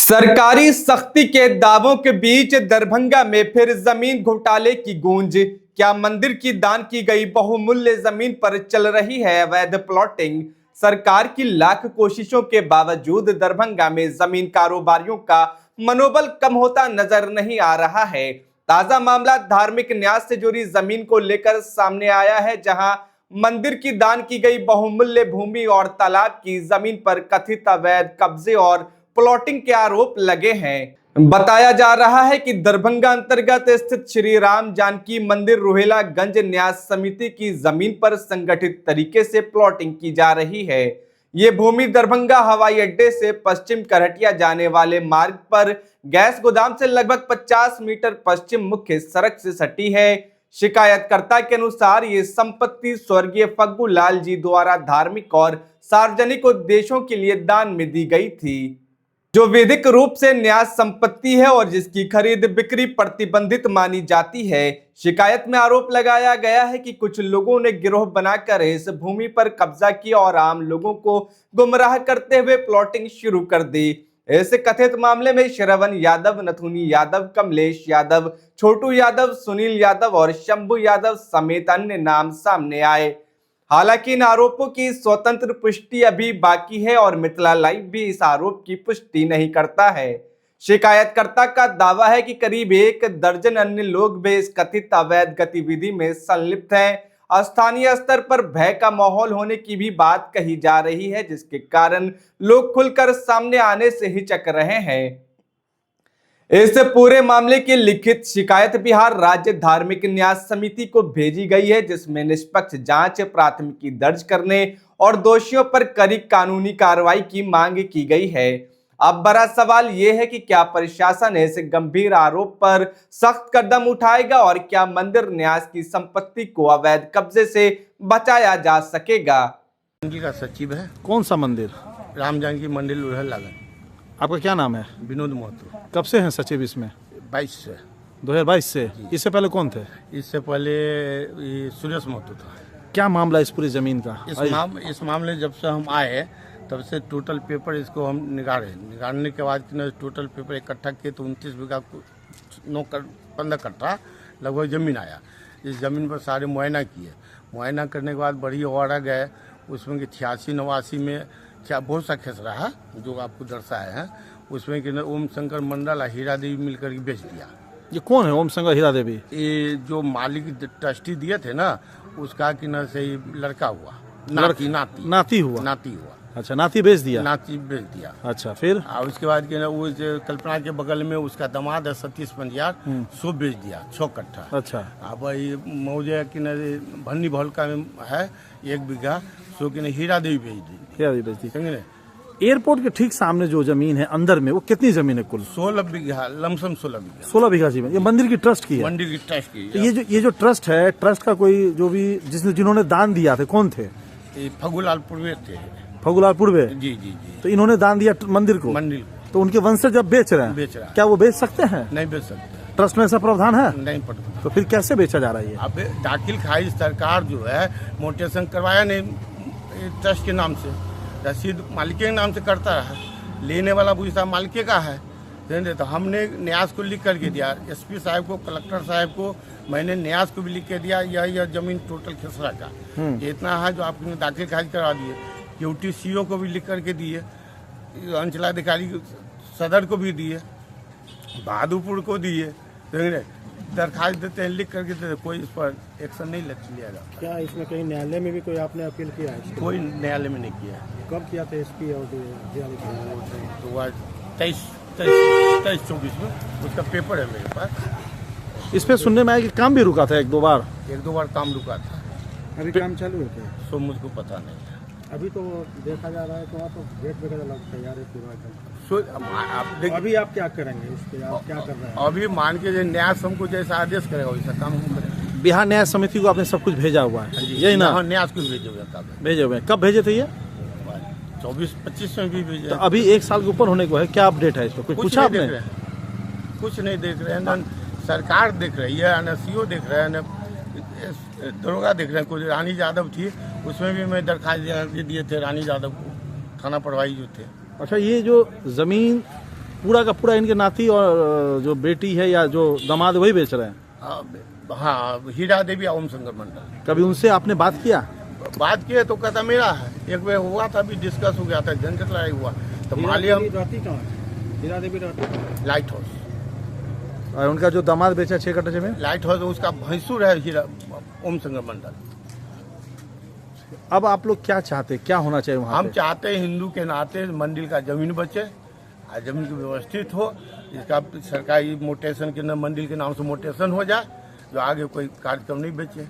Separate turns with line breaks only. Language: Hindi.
सरकारी सख्ती के दावों के बीच दरभंगा में फिर जमीन घोटाले की गूंज। क्या मंदिर की दान की गई बहुमूल्य जमीन पर चल रही है अवैध प्लॉटिंग? सरकार की लाख कोशिशों के बावजूद दरभंगा में जमीन कारोबारियों का मनोबल कम होता नजर नहीं आ रहा है। ताजा मामला धार्मिक न्यास से जुड़ी जमीन को लेकर सामने आया है, जहां मंदिर की दान की गई बहुमूल्य भूमि और तालाब की जमीन पर कथित अवैध कब्जे और प्लॉटिंग के आरोप लगे हैं। बताया जा रहा है कि दरभंगा अंतर्गत स्थित श्री राम जानकी मंदिर रोहिलागंज न्यास समिति की जमीन पर संगठित तरीके से प्लॉटिंग की जा रही है। ये भूमि दरभंगा हवाई अड्डे से पश्चिम करहटिया जाने वाले मार्ग पर गैस गोदाम से लगभग 50 मीटर पश्चिम मुख्य सड़क से सटी है। शिकायतकर्ता के अनुसार ये संपत्ति स्वर्गीय फग्गू लाल जी द्वारा धार्मिक और सार्वजनिक उद्देश्यों के लिए दान में दी गई थी, जो वैधिक रूप से न्यास संपत्ति है और जिसकी खरीद बिक्री प्रतिबंधित मानी जाती है। शिकायत में आरोप लगाया गया है कि कुछ लोगों ने गिरोह बनाकर इस भूमि पर कब्जा किया और आम लोगों को गुमराह करते हुए प्लॉटिंग शुरू कर दी। इस कथित मामले में श्रवण यादव, नथुनी यादव, कमलेश यादव, छोटू यादव, सुनील यादव और शंभू यादव समेत अन्य नाम सामने आए। हालांकि इन आरोपों की स्वतंत्र पुष्टि अभी बाकी है और मिथिला लाइव भी इस आरोप की पुष्टि नहीं करता है। शिकायतकर्ता का दावा है कि करीब 1 दर्जन अन्य लोग भी इस कथित अवैध गतिविधि में संलिप्त हैं। स्थानीय स्तर पर भय का माहौल होने की भी बात कही जा रही है, जिसके कारण लोग खुलकर सामने आने से हिचक रहे हैं। इस पूरे मामले की लिखित शिकायत बिहार राज्य धार्मिक न्यास समिति को भेजी गई है, जिसमें निष्पक्ष जांच, प्राथमिकी दर्ज करने और दोषियों पर कड़ी कानूनी कार्रवाई की मांग की गई है। अब बड़ा सवाल यह है कि क्या प्रशासन इस गंभीर आरोप पर सख्त कदम उठाएगा और क्या मंदिर न्यास की संपत्ति को अवैध कब्जे से बचाया जा सकेगा।
मंदिर का सचिव है।
कौन सा मंदिर?
राम जानकी मंदिर लोहिलागंज।
आपका क्या नाम है?
विनोद महतो।
कब से हैं सचिव इसमें?
22 से।
2022 से? इससे पहले कौन थे?
इससे पहले ये सुरेश महतो था।
क्या मामला इस पूरी जमीन का?
इस मामले जब से हम आए तब से टोटल पेपर इसको हम निकालने के बाद टोटल पेपर इकट्ठा किए तो 29 बीघा 15 कट्ठा लगभग ज़मीन आया। इस ज़मीन पर सारे मुआयना किए। मुआयना करने के बाद बड़ी ऑर्डर गए, उसमें कि 86-89 में बहुत सा खेसरा है जो आपको दर्शाए हैं, उसमें कि ओम शंकर मंडल और हीरा देवी मिलकर के बेच दिया।
ये कौन है ओम शंकर हीरा देवी?
ये जो मालिक ट्रस्टी दिए थे ना, उसका कि न से लड़का हुआ, नाती हुआ।
अच्छा, नाती बेच दिया?
नाती बेच दिया।
अच्छा, फिर
और उसके बाद कि ना वो कल्पना के बगल में उसका दामाद है सतीश पंजियार, सो बेच दिया 6 कट्ठा।
अच्छा,
अब ये मौजे कि न भन्नी भौलका में है 1 बीघा, सो कि न हीरा देवी बेच दी।
समझे? एयरपोर्ट के ठीक सामने जो जमीन है अंदर में, वो कितनी जमीन है कुल?
16 बीघा, लमसम 16 बीघा।
16 बीघा जमीन ये मंदिर की ट्रस्ट की है?
मंदिर की ट्रस्ट की।
तो ये जो ट्रस्ट है, ट्रस्ट का कोई जो भी जिन्होंने दान दिया थे, कौन थे?
फगुलाल पूर्वे थे।
फगुलाल पूर्वे?
जी।
तो इन्होंने दान दिया मंदिर को? तो उनके वंशज जब बेच रहे हैं, क्या वो बेच सकते हैं?
नहीं बेच सकते।
ट्रस्ट में ऐसा प्रावधान है?
नहीं पड़ता।
तो फिर कैसे बेचा जा रहा है?
अब दाखिल खारिज सरकार जो है मोटेशन करवाया नहीं ट्रस्ट के नाम से, रसीद मालिक के नाम से करता रहा, लेने वाला पूछता मालिक का है। तो हमने न्यास को लिख करके दिया, एसपी साहब को, कलेक्टर साहब को, मैंने न्यास को भी लिख के दिया, यह जमीन टोटल खेसरा का इतना है जो आपने दाखिल खारिज करा दिए। यूटी सीओ को भी लिख करके दिए, अंचलाधिकारी सदर को भी दिए, बहादुरपुर को दिए। दरखास्त देते हैं, लिख करके देते, कोई इस पर एक्शन नहीं लिया जाता।
क्या इसमें कहीं न्यायालय में भी कोई आपने अपील किया है?
कोई न्यायालय में नहीं किया।
कब किया था एसपी और
तो आज 23-24 में उसका पेपर है मेरे पास।
इस पे सुनने में आया कि काम भी रुका था 1-2 बार?
1-2 बार काम रुका था।
अभी काम चालू है क्या?
सो मुझको पता नहीं है।
अभी तो देखा जा रहा है तो वहाँ तो गेट वगैरह लग तैयार है पूरा। अभी आप क्या करेंगे इसके? आप क्या कर रहे हैं?
अभी मान के न्यास हमको जैसा आदेश करेगा वैसा काम हम करेंगे।
बिहार न्याय समिति को आपने सब कुछ भेजा हुआ है? यही ना?
न्यास को भेजे हुए।
कब भेजे थे ये?
24-25 में भी भेजे।
तो अभी 1 साल के ऊपर होने को है, क्या अपडेट है इस पर? कुछ पूछा आपने?
कुछ नहीं देख रहे हैं, न सरकार देख रही है, न सीओ देख रहे हैं, न दरोगा देख रहे हैं। कुछ रानी यादव थी, उसमें भी मैं दरखास्त दिए थे रानी यादव को, थाना प्रभारी जो थे।
अच्छा, ये जो जमीन पूरा का पूरा इनके नाती और जो बेटी है या जो दामाद वही बेच रहे हैं?
हाँ, हीरा देवी ओम शंकर मंडल।
कभी उनसे आपने बात किया?
बात किए तो कहता मेरा है। एक बार हुआ था, अभी डिस्कस हो गया था, झंझट लड़ाई हुआ तो माली हम
रहती कहाँ है? हीरा देवी रहती
लाइट हाउस।
और उनका जो दामाद बेचा 6 कट्टा जमीन?
लाइट हाउस उसका भैंसुर है हीरा ओम शंकर मंडल।
अब आप लोग क्या चाहते हैं, क्या होना चाहिए वहाँ
हम
पे?
चाहते हैं हिंदू के नाते मंदिर का जमीन बचे और जमीन की व्यवस्थित हो, इसका सरकारी मोटेशन के नाम मंदिर के नाम से मोटेशन हो जाए, जो आगे कोई कार्यक्रम नहीं बेचे।